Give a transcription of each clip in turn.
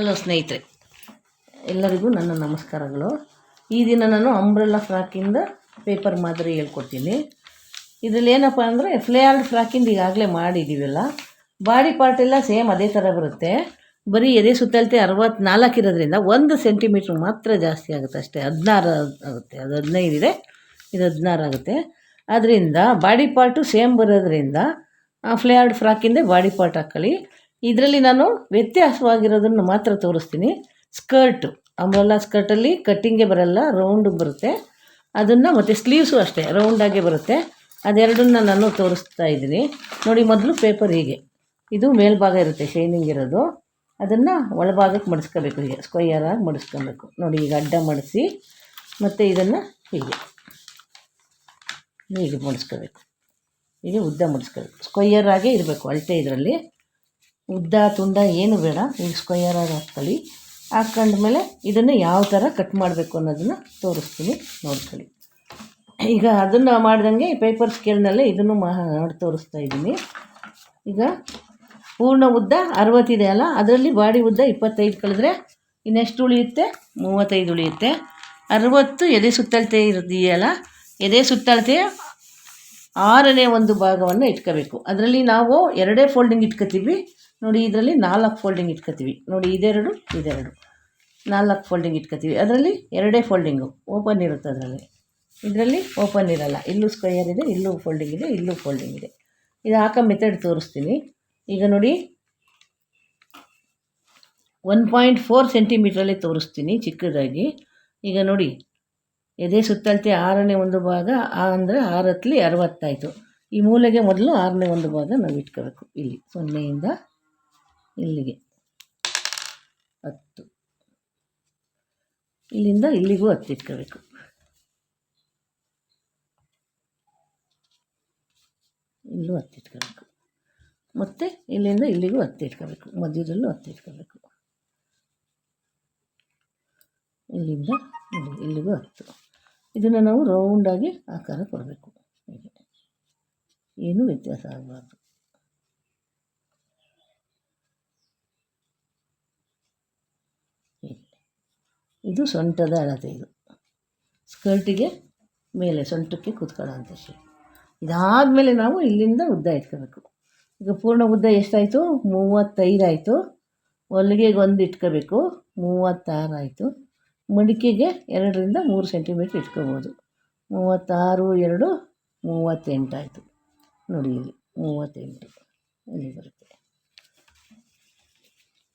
Hello ಸ್ನೇಹಿತರೆ, ಎಲ್ಲರಿಗೂ ನನ್ನ ನಮಸ್ಕಾರಗಳು. ಈ ದಿನ ನಾನು ಅಂಬ್ರೆಲ್ಲಾ ಫ್ರಾಕಿಂದ ಪೇಪರ್ ಮಾದರಿ ಹೇಳ್ಕೊಡ್ತೀನಿ. ಇದರಲ್ಲಿ ಏನಪ್ಪ ಅಂದರೆ ಫ್ಲೇಯರ್ಡ್ ಫ್ರಾಕಿಂದ ಈಗಾಗಲೇ ಮಾಡಿದ್ದೀವಲ್ಲ, ಬಾಡಿ ಪಾರ್ಟ್ ಎಲ್ಲ ಸೇಮ್ ಅದೇ ಥರ ಬರುತ್ತೆ. ಬರೀ ಎದೆ ಸುತ್ತಳತೆ 64 ಇರೋದ್ರಿಂದ 1 ಸೆಂಟಿಮೀಟ್ರ್ ಮಾತ್ರ ಜಾಸ್ತಿ ಆಗುತ್ತೆ ಅಷ್ಟೇ. 16 ಆಗುತ್ತೆ, ಅದು 15 ಇದೆ, ಇದು 16 ಆಗುತ್ತೆ. ಅದರಿಂದ ಬಾಡಿ ಪಾರ್ಟು ಸೇಮ್ ಬರೋದ್ರಿಂದ ಫ್ಲೇಯರ್ಡ್ ಫ್ರಾಕಿಂದ ಬಾಡಿ ಪಾರ್ಟ್ ಹಾಕ್ಕೊಳ್ಳಿ. ಇದರಲ್ಲಿ ನಾನು ವ್ಯತ್ಯಾಸವಾಗಿರೋದನ್ನು ಮಾತ್ರ ತೋರಿಸ್ತೀನಿ. ಸ್ಕರ್ಟು, ಅಂಬ್ರೆಲ್ಲಾ ಸ್ಕರ್ಟಲ್ಲಿ ಕಟ್ಟಿಂಗೇ ಬರಲ್ಲ, ರೌಂಡ್ ಬರುತ್ತೆ. ಅದನ್ನು ಮತ್ತು ಸ್ಲೀವ್ಸು ಅಷ್ಟೇ ರೌಂಡಾಗೆ ಬರುತ್ತೆ. ಅದೆರಡನ್ನ ನಾನು ತೋರಿಸ್ತಾ ಇದ್ದೀನಿ ನೋಡಿ. ಮೊದಲು ಪೇಪರ್ ಹೀಗೆ, ಇದು ಮೇಲ್ಭಾಗ ಇರುತ್ತೆ ಶೈನಿಂಗ್ ಇರೋದು, ಅದನ್ನು ಒಳಭಾಗಕ್ಕೆ ಮಡಿಸ್ಕೋಬೇಕು. ಹೀಗೆ ಸ್ಕ್ವಯರಾಗಿ ಮಡಿಸ್ಕೊಬೇಕು ನೋಡಿ. ಈಗ ಅಡ್ಡ ಮಡಿಸಿ ಮತ್ತು ಇದನ್ನು ಹೀಗೆ ಮಡಿಸ್ಕೋಬೇಕು. ಹೀಗೆ ಉದ್ದ ಮಡಿಸ್ಕೋಬೇಕು, ಸ್ಕ್ವಯರಾಗೇ ಇರಬೇಕು ಅಳತೆ. ಇದರಲ್ಲಿ ಉದ್ದ ತುಂಡ ಏನು ಬೇಡ, ಈಗ ಸ್ಕ್ವಯರಾಗಿ ಹಾಕ್ಕೊಳ್ಳಿ. ಹಾಕ್ಕೊಂಡ್ಮೇಲೆ ಇದನ್ನು ಯಾವ ಥರ ಕಟ್ ಮಾಡಬೇಕು ಅನ್ನೋದನ್ನು ತೋರಿಸ್ತೀನಿ, ನೋಡ್ಕೊಳ್ಳಿ. ಈಗ ಅದನ್ನು ಮಾಡ್ದಂಗೆ ಪೇಪರ್ ಸ್ಕೇಲ್ನಲ್ಲೇ ಇದನ್ನು ಮಾಡಿ ತೋರಿಸ್ತಾ ಇದ್ದೀನಿ. ಈಗ ಪೂರ್ಣ ಉದ್ದ 60 ಇದೆ ಅಲ್ಲ, ಅದರಲ್ಲಿ ಬಾಡಿ ಉದ್ದ 25 ಕಳೆದ್ರೆ ಇನ್ನೆಷ್ಟು ಉಳಿಯುತ್ತೆ? 35 ಉಳಿಯುತ್ತೆ. 60 ಎದೆ ಸುತ್ತಳತೆ ಇದೆಯಲ್ಲ, ಎದೆ ಸುತ್ತಳತೆ 6ನೇ ಒಂದು ಭಾಗವನ್ನು ಇಟ್ಕೋಬೇಕು. ಅದರಲ್ಲಿ ನಾವು 2 ಫೋಲ್ಡಿಂಗ್ ಇಟ್ಕೋತೀವಿ ನೋಡಿ. ಇದರಲ್ಲಿ 4 ಫೋಲ್ಡಿಂಗ್ ಇಟ್ಕೋತೀವಿ ನೋಡಿ. ಇದೆರಡು 4 ಫೋಲ್ಡಿಂಗ್ ಇಟ್ಕೋತೀವಿ. ಅದರಲ್ಲಿ 2 ಫೋಲ್ಡಿಂಗು ಓಪನ್ ಇರುತ್ತೆ. ಇದರಲ್ಲಿ ಓಪನ್ ಇರಲ್ಲ. ಇಲ್ಲೂ ಸ್ಕ್ವಯರ್ ಇದೆ, ಇಲ್ಲೂ ಫೋಲ್ಡಿಂಗ್ ಇದೆ, ಇಲ್ಲೂ ಫೋಲ್ಡಿಂಗ್ ಇದೆ. ಇದು ಹಾಕೋ ಮೆಥಡ್ ತೋರಿಸ್ತೀನಿ. ಈಗ ನೋಡಿ 1.4 ಸೆಂಟಿಮೀಟ್ರಲ್ಲೇ ತೋರಿಸ್ತೀನಿ ಚಿಕ್ಕದಾಗಿ. ಈಗ ನೋಡಿ, ಎದೆ ಸುತ್ತಳತೆ 6ನೇ ಒಂದು ಭಾಗ ಅಂದರೆ 6 60 ಆಯಿತು. ಈ ಮೂಲೆಗೆ ಮೊದಲು 6ನೇ ಒಂದು ಭಾಗ ನಾವು ಇಟ್ಕೋಬೇಕು. ಇಲ್ಲಿ 0ಯಿಂದ ಇಲ್ಲಿಗೆ 10, ಇಲ್ಲಿಂದ ಇಲ್ಲಿಗೂ 10 ಇಟ್ಕೋಬೇಕು. ಇಲ್ಲೂ 10 ಇಟ್ಕೋಬೇಕು, ಮತ್ತು ಇಲ್ಲಿಂದ ಇಲ್ಲಿಗೂ 10 ಇಟ್ಕೋಬೇಕು. ಮಧ್ಯದಲ್ಲೂ 10 ಇಟ್ಕೋಬೇಕು. ಇಲ್ಲಿಂದ ಇಲ್ಲಿಗೂ 10. ಇದನ್ನು ನಾವು ರೌಂಡಾಗಿ ಆಕಾರ ಕೊಡಬೇಕು. ಹೀಗೆ ಏನೂ ವ್ಯತ್ಯಾಸ ಆಗಬಾರ್ದು. ಇದು ಸೊಂಟದ ಅಳತೆ. ಇದು ಸ್ಕರ್ಟಿಗೆ ಮೇಲೆ ಸೊಂಟಕ್ಕೆ ಕೂತ್ಕೊಳ್ಳೋ ಅಂಥ ಶೇಪ್. ಇದಾದಮೇಲೆ ನಾವು ಇಲ್ಲಿಂದ ಉದ್ದ ಇಟ್ಕೋಬೇಕು. ಈಗ ಪೂರ್ಣ ಉದ್ದ ಎಷ್ಟಾಯಿತು? 35 ಆಯಿತು. ಹೊಲಿಗೆಗೆ 1 ಇಟ್ಕೋಬೇಕು, 36 ಆಯಿತು. ಮಡಿಕೆಗೆ 2ರಿಂದ 3 ಸೆಂಟಿಮೀಟ್ರ್ ಇಟ್ಕೋಬೋದು. 36 2 38 ಆಯಿತು ನೋಡಿ. ಇಲ್ಲಿ 38 ಇಲ್ಲಿ ಬರುತ್ತೆ.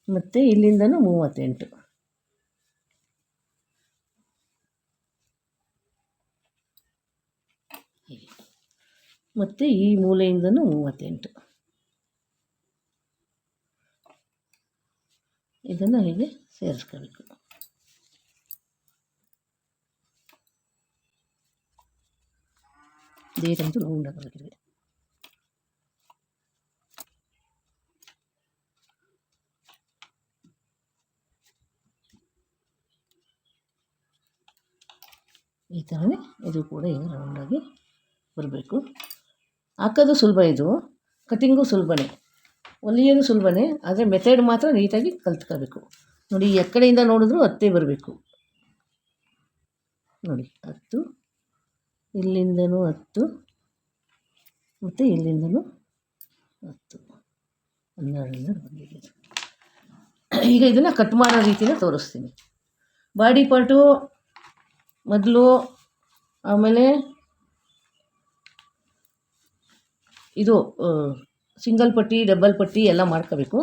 ಮತ್ತು ಇಲ್ಲಿಂದನೂ 38, ಮತ್ತು ಈ ಮೂಲೆಯಿಂದನೂ 38. ಇದನ್ನು ಹೀಗೆ ಸೇರಿಸ್ಕೋಬೇಕು. ದೇಟಂತೂ ರೌಂಡಾಗಿ ಬರಬೇಕಿದೆ. ಈ ಥರನೇ ಇದು ಕೂಡ ಈಗ ರೌಂಡಾಗಿ ಬರಬೇಕು. ಹಾಕೋದು ಸುಲಭ, ಇದು ಕಟಿಂಗು ಸುಲಭನೇ, ಹೊಲಿಯೋದು ಸುಲಭನೇ. ಆದರೆ ಮೆಥಡ್ ಮಾತ್ರ ನೀಟಾಗಿ ಕಲ್ತ್ಕೋಬೇಕು ನೋಡಿ. ಈ ಕಡೆಯಿಂದ ನೋಡಿದ್ರು 10 ಬರಬೇಕು ನೋಡಿ. 10, ಇಲ್ಲಿಂದನೂ 10, ಮತ್ತು ಇಲ್ಲಿಂದನೂ 10, 12 ಬಂದಿದೆ. ಈಗ ಇದನ್ನು ಕಟ್ ಮಾಡೋ ರೀತಿನ ತೋರಿಸ್ತೀನಿ. ಬಾಡಿ ಪಾರ್ಟು ಮೊದಲು, ಆಮೇಲೆ ಇದು ಸಿಂಗಲ್ ಪಟ್ಟಿ ಡಬಲ್ ಪಟ್ಟಿ ಎಲ್ಲ ಮಾಡ್ಕೋಬೇಕು.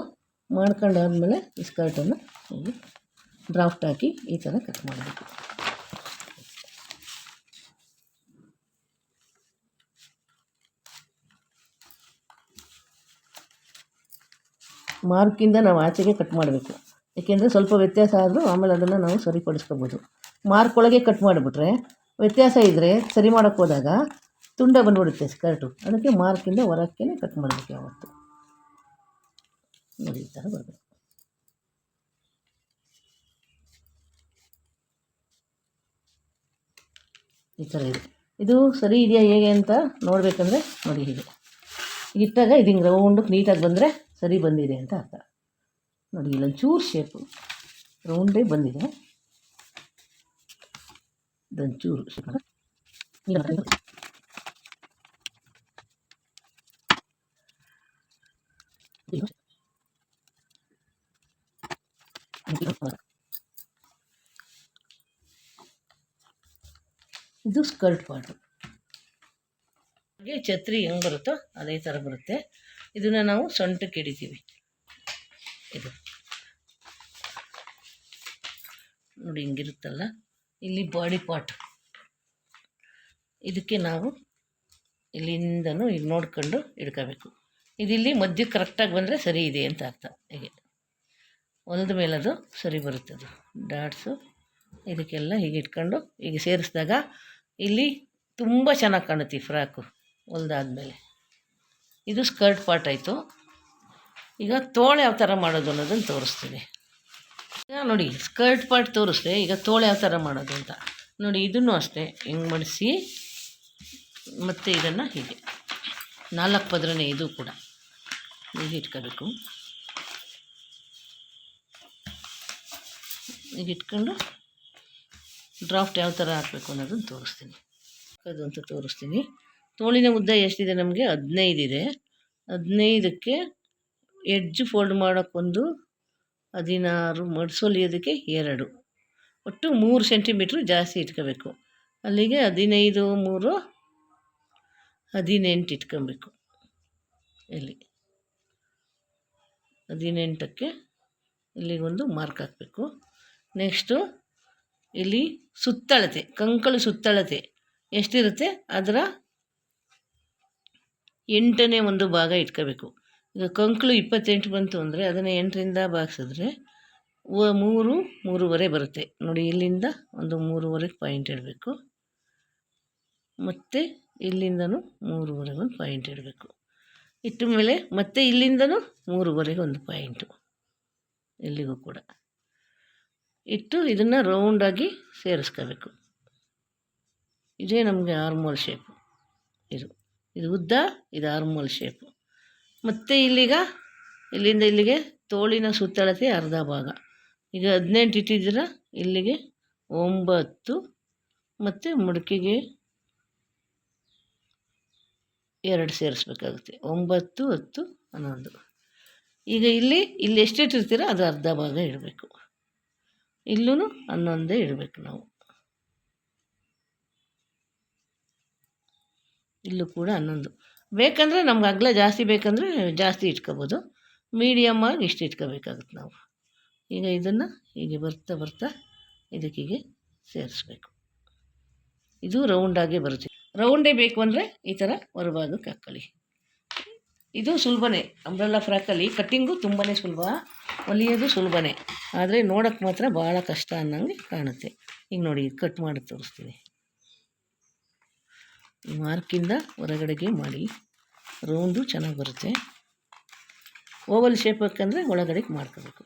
ಮಾಡ್ಕೊಂಡಾದ್ಮೇಲೆ ಈ ಸ್ಕರ್ಟನ್ನು ಹೀಗೆ ಡ್ರಾಫ್ಟ್ ಹಾಕಿ ಈ ಥರ ಕಟ್ ಮಾಡಬೇಕು. ಮಾರ್ಕಿಂದ ನಾವು ಆಚೆಗೆ ಕಟ್ ಮಾಡಬೇಕು, ಏಕೆಂದರೆ ಸ್ವಲ್ಪ ವ್ಯತ್ಯಾಸ ಆದರೂ ಆಮೇಲೆ ಅದನ್ನು ನಾವು ಸರಿಪಡಿಸ್ಕೋಬೋದು. ಮಾರ್ಕ್ ಒಳಗೆ ಕಟ್ ಮಾಡಿಬಿಟ್ರೆ ವ್ಯತ್ಯಾಸ ಇದ್ದರೆ ಸರಿ ಮಾಡೋಕ್ಕೆ ಹೋದಾಗ ತುಂಡ ಬಂದುಬಿಡುತ್ತೆ ಸ್ಕರ್ಟು. ಅದಕ್ಕೆ ಮಾರ್ಕಿಂದ ಹೊರಕ್ಕೇ ಕಟ್ ಮಾಡಬೇಕು ಯಾವತ್ತು ನೋಡಿ. ಈ ಥರ ಬರಬೇಕು. ಈ ಥರ ಇದೆ. ಇದು ಸರಿ ಇದೆಯಾ ಹೇಗೆ ಅಂತ ನೋಡಬೇಕಂದ್ರೆ ನೋಡಿ, ಹೀಗೆ ಇಟ್ಟಾಗ ಇದು ಹಿಂಗೆ ರೌಂಡಕ್ಕೆ ನೀಟಾಗಿ ಬಂದರೆ ಸರಿ ಬಂದಿದೆ ಅಂತ ಅರ್ಥ ನೋಡಿ. ಇಲ್ಲೊಂಚೂರು ಶೇಪು ರೌಂಡೇ ಬಂದಿದೆ. ಇದೊಂಚೂರು ಇದು ಸ್ಕರ್ಟ್ ಪಾರ್ಟು. ಹಾಗೆ ಛತ್ರಿ ಹೆಂಗೆ ಬರುತ್ತೋ ಅದೇ ಥರ ಬರುತ್ತೆ. ಇದನ್ನು ನಾವು ಸೊಂಟಕ್ಕೆ ಹಿಡಿತೀವಿ. ಇದು ನೋಡಿ ಹಿಂಗಿರುತ್ತಲ್ಲ, ಇಲ್ಲಿ ಬಾಡಿ ಪಾರ್ಟ್. ಇದಕ್ಕೆ ನಾವು ಇಲ್ಲಿಂದನೂ ಈಗ ನೋಡ್ಕೊಂಡು ಹಿಡ್ಕೋಬೇಕು. ಇದಿಲ್ಲಿ ಮಧ್ಯಕ್ಕೆ ಕರೆಕ್ಟಾಗಿ ಬಂದರೆ ಸರಿ ಇದೆ ಅಂತ ಅರ್ಥ. ಹೀಗೆ ಹೊಲ್ದ ಮೇಲೆ ಅದು ಸರಿ ಬರುತ್ತೆ. ಅದು ಡಾಟ್ಸು ಇದಕ್ಕೆಲ್ಲ ಹೀಗೆ ಇಟ್ಕೊಂಡು ಹೀಗೆ ಸೇರಿಸಿದಾಗ ಇಲ್ಲಿ ತುಂಬ ಚೆನ್ನಾಗಿ ಕಾಣುತ್ತೆ ಈ ಫ್ರಾಕು ಹೊಲ್ದಾದ್ಮೇಲೆ. ಇದು ಸ್ಕರ್ಟ್ ಪಾರ್ಟ್ ಆಯಿತು. ಈಗ ತೋಳು ಯಾವ ಥರ ಮಾಡೋದು ಅನ್ನೋದನ್ನು ತೋರಿಸ್ತೀನಿ. ಈಗ ನೋಡಿ, ಸ್ಕರ್ಟ್ ಪಾರ್ಟ್ ತೋರಿಸ್ದೆ. ಈಗ ತೋಳು ಯಾವ ಥರ ಮಾಡೋದು ಅಂತ ನೋಡಿ. ಇದನ್ನು ಅಷ್ಟೇ ಹಿಂಗೆ ಮಡಿಸಿ ಮತ್ತು ಇದನ್ನು ಹೀಗೆ 4 ಪದರನೇ ಇದು ಕೂಡ ಹೀಗೆ ಇಟ್ಕೋಬೇಕು. ಈಗ ಇಟ್ಕೊಂಡು ಡ್ರಾಫ್ಟ್ ಯಾವ ಥರ ಹಾಕಬೇಕು ಅನ್ನೋದನ್ನು ತೋರಿಸ್ತೀನಿ. ಅದು ಅಂತ ತೋರಿಸ್ತೀನಿ. ತೋಳಿನ ಉದ್ದ ಎಷ್ಟಿದೆ ನಮಗೆ? 15 ಇದೆ. 15ಕ್ಕೆ ಎಡ್ಜ್ ಫೋಲ್ಡ್ ಮಾಡೋಕ್ಕೊಂದು 16, ಮಡಿಸೊಲಿಯೋದಕ್ಕೆ 2, ಒಟ್ಟು 3 ಸೆಂಟಿಮೀಟ್ರ್ ಜಾಸ್ತಿ ಇಟ್ಕೋಬೇಕು. ಅಲ್ಲಿಗೆ 15, 3, 18 ಇಟ್ಕೊಬೇಕು. ಇಲ್ಲಿ 18ಕ್ಕೆ ಇಲ್ಲಿಗೊಂದು ಮಾರ್ಕ್ ಹಾಕಬೇಕು. ನೆಕ್ಸ್ಟು ಇಲ್ಲಿ ಸುತ್ತಳತೆ, ಕಂಕಳು ಸುತ್ತಳತೆ ಎಷ್ಟಿರುತ್ತೆ ಅದರ 8ನೇ ಒಂದು ಭಾಗ ಇಟ್ಕೋಬೇಕು. ಈಗ ಕಂಕಳು 28 ಬಂತು ಅಂದರೆ ಅದನ್ನು 8ರಿಂದ ಭಾಗಿಸಿದ್ರೆ 3, 3.5 ಬರುತ್ತೆ. ನೋಡಿ, ಇಲ್ಲಿಂದ ಒಂದು 3.5 ಪಾಯಿಂಟ್ ಇಡಬೇಕು. ಮತ್ತು ಇಲ್ಲಿಂದನೂ 3.5 ಒಂದು ಪಾಯಿಂಟ್ ಇಡಬೇಕು. ಇಟ್ಟ ಮೇಲೆ ಮತ್ತೆ ಇಲ್ಲಿಂದನೂ 3.5 ಒಂದು ಪಾಯಿಂಟು ಇಲ್ಲಿಗೂ ಕೂಡ ಇಟ್ಟು ಇದನ್ನು ರೌಂಡಾಗಿ ಸೇರಿಸ್ಕೋಬೇಕು. ಇದೇ ನಮಗೆ ಆರ್ಮೋಲ್ ಶೇಪು. ಇದು ಉದ್ದ, ಇದು ಆರ್ಮೋಲ್ ಶೇಪು. ಮತ್ತು ಇಲ್ಲಿಂದ ಇಲ್ಲಿಗೆ ತೋಳಿನ ಸುತ್ತಳತೆ ಅರ್ಧ ಭಾಗ. ಈಗ 18 ಇಟ್ಟಿದ್ದೀರ, ಇಲ್ಲಿಗೆ 9 ಮತ್ತು ಮುಡುಕಿಗೆ 2 ಸೇರಿಸ್ಬೇಕಾಗುತ್ತೆ. 9, 10, 11. ಈಗ ಇಲ್ಲಿ ಎಷ್ಟಿಟ್ಟಿರ್ತೀರ ಅದು ಅರ್ಧ ಭಾಗ ಇಡಬೇಕು. ಇಲ್ಲೂ 11 ಇಡಬೇಕು ನಾವು. ಇಲ್ಲೂ ಕೂಡ 11. ಬೇಕಂದರೆ ನಮ್ಗೆ ಅಗಲ ಜಾಸ್ತಿ ಬೇಕಂದರೆ ಜಾಸ್ತಿ ಇಟ್ಕೋಬೋದು. ಮೀಡಿಯಮ್ಮಾಗಿ ಇಷ್ಟು ಇಟ್ಕೋಬೇಕಾಗುತ್ತೆ ನಾವು. ಈಗ ಇದನ್ನು ಹೀಗೆ ಬರ್ತಾ ಇದಕ್ಕೀಗೆ ಸೇರಿಸ್ಬೇಕು. ಇದು ರೌಂಡಾಗೇ ಬರುತ್ತೆ. ರೌಂಡೇ ಬೇಕು ಅಂದರೆ ಈ ಥರ ಹೊರಭಾಗಕ್ಕೆ ಹಾಕ್ಕೊಳ್ಳಿ. ಇದು ಸುಲಭನೇ. ಅಂಬ್ರೆಲ್ಲಾ ಫ್ರಾಕಲ್ಲಿ ಕಟ್ಟಿಂಗು ತುಂಬಾ ಸುಲಭ, ಹೊಲಿಯೋದು ಸುಲಭನೇ. ಆದರೆ ನೋಡೋಕ್ಕೆ ಮಾತ್ರ ಭಾಳ ಕಷ್ಟ ಅನ್ನಂಗೆ ಕಾಣುತ್ತೆ. ಈಗ ನೋಡಿ, ಕಟ್ ಮಾಡಿ ತೋರಿಸ್ತೀನಿ. ಈ ಮಾರ್ಕಿಂದ ಹೊರಗಡೆಗೆ ಮಾಡಿ ರೌಂಡು ಚೆನ್ನಾಗಿ ಬರುತ್ತೆ. ಓವಲ್ ಶೇಪ್ ಬೇಕಂದರೆ ಒಳಗಡೆಗೆ ಮಾಡ್ಕೋಬೇಕು.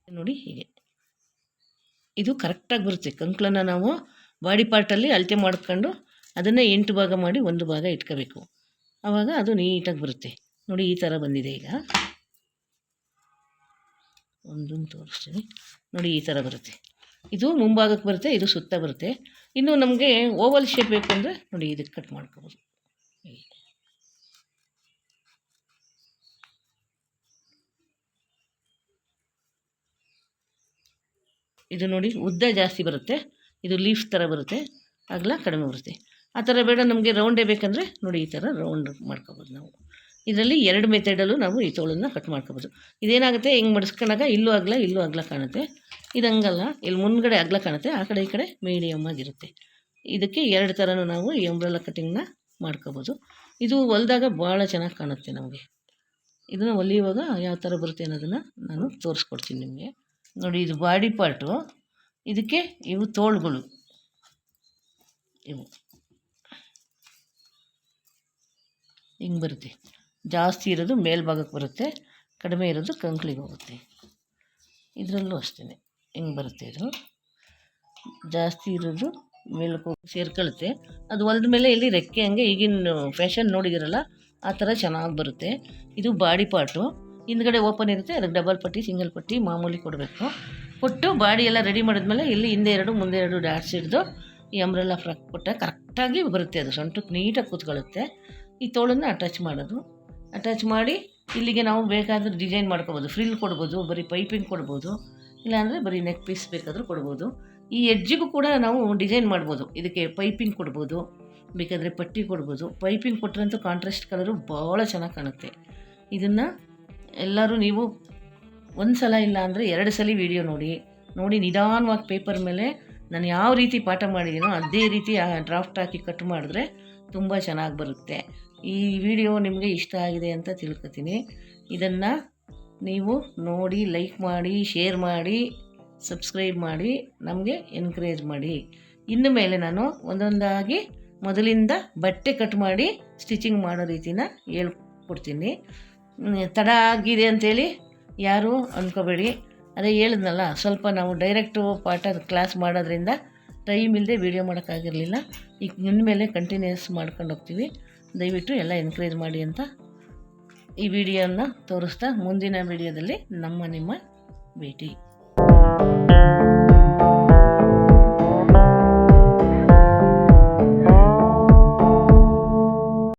ನೋಡಿ, ಹೀಗೆ ಇದು ಕರೆಕ್ಟಾಗಿ ಬರುತ್ತೆ. ಕಂಕ್ಳನ್ನು ನಾವು ಬಾಡಿ ಪಾರ್ಟಲ್ಲಿ ಅಳತೆ ಮಾಡ್ಕೊಂಡು ಅದನ್ನು 8 ಭಾಗ ಮಾಡಿ 1 ಭಾಗ ಇಟ್ಕೋಬೇಕು. ಆವಾಗ ಅದು ನೀಟಾಗಿ ಬರುತ್ತೆ. ನೋಡಿ, ಈ ಥರ ಬಂದಿದೆ. ಈಗ ಒಂದೊಂದು ತೋರಿಸ್ತೀನಿ. ನೋಡಿ, ಈ ಥರ ಬರುತ್ತೆ. ಇದು ಮುಂಭಾಗಕ್ಕೆ ಬರುತ್ತೆ, ಇದು ಸುತ್ತ ಬರುತ್ತೆ. ಇನ್ನು ನಮಗೆ ಓವಲ್ ಶೇಪ್ ಬೇಕು ಅಂದರೆ ನೋಡಿ, ಇದಕ್ಕೆ ಕಟ್ ಮಾಡ್ಕೋಬೋದು. ಇದು ನೋಡಿ, ಉದ್ದ ಜಾಸ್ತಿ ಬರುತ್ತೆ, ಇದು ಲೀಫ್ ಥರ ಬರುತ್ತೆ, ಅಗಲ ಕಡಿಮೆ ಬರುತ್ತೆ. ಆ ಥರ ಬೇಡ ನಮಗೆ ರೌಂಡೇ ಬೇಕಂದರೆ ನೋಡಿ, ಈ ಥರ ರೌಂಡ್ ಮಾಡ್ಕೋಬೋದು ನಾವು. ಇದರಲ್ಲಿ 2 ಮೆಥಡಲ್ಲೂ ನಾವು ಈ ತೋಳನ್ನು ಕಟ್ ಮಾಡ್ಕೋಬೋದು. ಇದೇನಾಗುತ್ತೆ, ಹಿಂಗೆ ಮಡಿಸ್ಕೊಂಡಾಗ ಇಲ್ಲೂ ಅಗಲ ಕಾಣುತ್ತೆ. ಇದು ಹಂಗಲ್ಲ, ಇಲ್ಲಿ ಮುಂದ್ಗಡೆ ಅಗಲ ಕಾಣುತ್ತೆ, ಆ ಕಡೆ ಈ ಕಡೆ ಮೀಡಿಯಮ್ ಆಗಿರುತ್ತೆ. ಇದಕ್ಕೆ 2 ಥರನೂ ನಾವು ಈ ಅಂಬ್ರೆಲ್ಲಾ ಕಟ್ಟಿಂಗ್ನ ಮಾಡ್ಕೋಬೋದು. ಇದು ಹೊಲಿದಾಗ ಭಾಳ ಚೆನ್ನಾಗಿ ಕಾಣುತ್ತೆ ನಮಗೆ. ಇದನ್ನು ಹೊಲಿಯುವಾಗ ಯಾವ ಥರ ಬರುತ್ತೆ ಅನ್ನೋದನ್ನು ನಾನು ತೋರಿಸ್ಕೊಡ್ತೀನಿ ನಿಮಗೆ. ನೋಡಿ, ಇದು ಬಾಡಿ ಪಾರ್ಟು, ಇದಕ್ಕೆ ಇವು ತೋಳುಗಳು. ಇವು ಹಿಂಗೆ ಬರುತ್ತೆ. ಜಾಸ್ತಿ ಇರೋದು ಮೇಲ್ಭಾಗಕ್ಕೆ ಬರುತ್ತೆ, ಕಡಿಮೆ ಇರೋದು ಕಂಕ್ಳಿಗೆ ಹೋಗುತ್ತೆ. ಇದರಲ್ಲೂ ಅಷ್ಟೇ ಹಿಂಗೆ ಬರುತ್ತೆ. ಇದು ಜಾಸ್ತಿ ಇರೋದು ಮೇಲಕ್ಕೆ ಹೋಗಿ ಸೇರ್ಕೊಳ್ಳುತ್ತೆ. ಅದು ಹೊಲ್ದ ಮೇಲೆ ಇಲ್ಲಿ ರೆಕ್ಕೆ ಹಂಗೆ ಈಗಿನ ಫ್ಯಾಷನ್ ನೋಡಿದಿರಲ್ಲ ಆ ಥರ ಚೆನ್ನಾಗಿ ಬರುತ್ತೆ. ಇದು ಬಾಡಿ ಪಾರ್ಟು, ಹಿಂದ್ಗಡೆ ಓಪನ್ ಇರುತ್ತೆ, ಅದಕ್ಕೆ ಡಬಲ್ ಪಟ್ಟಿ ಸಿಂಗಲ್ ಪಟ್ಟಿ ಮಾಮೂಲಿ ಕೊಡಬೇಕು. ಕೊಟ್ಟು ಬಾಡಿ ಎಲ್ಲ ರೆಡಿ ಮಾಡಿದ್ಮೇಲೆ ಇಲ್ಲಿ ಹಿಂದೆ 2 ಮುಂದೆ 2 ಡಾಟ್ಸ್ ಹಿಡಿದು ಈ ಅಂಬ್ರೆಲ್ಲಾ ಫ್ರಾಕ್ ಕೊಟ್ಟ ಕರೆಕ್ಟಾಗಿ ಬರುತ್ತೆ. ಅದು ಸೊಂಟಕ್ಕೆ ನೀಟಾಗಿ ಕೂತ್ಕೊಳ್ಳುತ್ತೆ. ಈ ತೋಳನ್ನು ಅಟ್ಯಾಚ್ ಮಾಡೋದು, ಅಟ್ಯಾಚ್ ಮಾಡಿ ಇಲ್ಲಿಗೆ ನಾವು ಬೇಕಾದರೂ ಡಿಸೈನ್ ಮಾಡ್ಕೊಬೋದು. ಫ್ರಿಲ್ ಕೊಡ್ಬೋದು, ಬರೀ ಪೈಪಿಂಗ್ ಕೊಡ್ಬೋದು, ಇಲ್ಲಾಂದರೆ ಬರೀ ನೆಕ್ ಪೀಸ್ ಬೇಕಾದರೂ ಕೊಡ್ಬೋದು. ಈ ಎಡ್ಜಿಗೂ ಕೂಡ ನಾವು ಡಿಸೈನ್ ಮಾಡ್ಬೋದು. ಇದಕ್ಕೆ ಪೈಪಿಂಗ್ ಕೊಡ್ಬೋದು, ಬೇಕಾದರೆ ಪಟ್ಟಿ ಕೊಡ್ಬೋದು. ಪೈಪಿಂಗ್ ಕೊಟ್ಟರಂತೂ ಕಾಂಟ್ರಾಸ್ಟ್ ಕಲರು ಭಾಳ ಚೆನ್ನಾಗಿ ಕಾಣುತ್ತೆ. ಇದನ್ನು ಎಲ್ಲರೂ ನೀವು ಒಂದು ಸಲ ಇಲ್ಲ ಅಂದರೆ 2 ಸಲ ವಿಡಿಯೋ ನೋಡಿ ನಿಧಾನವಾಗಿ ಪೇಪರ್ ಮೇಲೆ ನಾನು ಯಾವ ರೀತಿ ಪಾಠ ಮಾಡಿದ್ದೀನೋ ಅದೇ ರೀತಿ ಡ್ರಾಫ್ಟ್ ಹಾಕಿ ಕಟ್ ಮಾಡಿದ್ರೆ ತುಂಬ ಚೆನ್ನಾಗಿ ಬರುತ್ತೆ. ಈ ವಿಡಿಯೋ ನಿಮಗೆ ಇಷ್ಟ ಆಗಿದೆ ಅಂತ ತಿಳ್ಕೊತೀನಿ. ಇದನ್ನು ನೀವು ನೋಡಿ ಲೈಕ್ ಮಾಡಿ, ಶೇರ್ ಮಾಡಿ, ಸಬ್ಸ್ಕ್ರೈಬ್ ಮಾಡಿ, ನಮಗೆ ಎನ್ಕರೇಜ್ ಮಾಡಿ. ಇನ್ನು ಮೇಲೆ ನಾನು ಒಂದೊಂದಾಗಿ ಮೊದಲಿಂದ ಬಟ್ಟೆ ಕಟ್ ಮಾಡಿ ಸ್ಟಿಚಿಂಗ್ ಮಾಡೋ ರೀತಿನ ಹೇಳ್ಕೊಡ್ತೀನಿ. ತಡ ಆಗಿದೆ ಅಂಥೇಳಿ ಯಾರೂ ಅಂದ್ಕೋಬೇಡಿ. ಅದೇ ಹೇಳಿದ್ನಲ್ಲ, ಸ್ವಲ್ಪ ನಾವು ಡೈರೆಕ್ಟು ಪಾಠ ಕ್ಲಾಸ್ ಮಾಡೋದ್ರಿಂದ ಟೈಮ್ ಇಲ್ಲದೆ ವೀಡಿಯೋ ಮಾಡೋಕ್ಕಾಗಿರಲಿಲ್ಲ. ಈಗ ಇನ್ಮೇಲೆ ಕಂಟಿನ್ಯೂಸ್ ಮಾಡ್ಕೊಂಡು ಹೋಗ್ತೀವಿ. ದಯವಿಟ್ಟು ಎಲ್ಲ ಎನ್ಕರೇಜ್ ಮಾಡಿ ಅಂತ ಈ ವಿಡಿಯೋನ ತೋರಿಸ್ತಾ ಮುಂದಿನ ವಿಡಿಯೋದಲ್ಲಿ ನಿಮ್ಮ ಭೇಟಿ.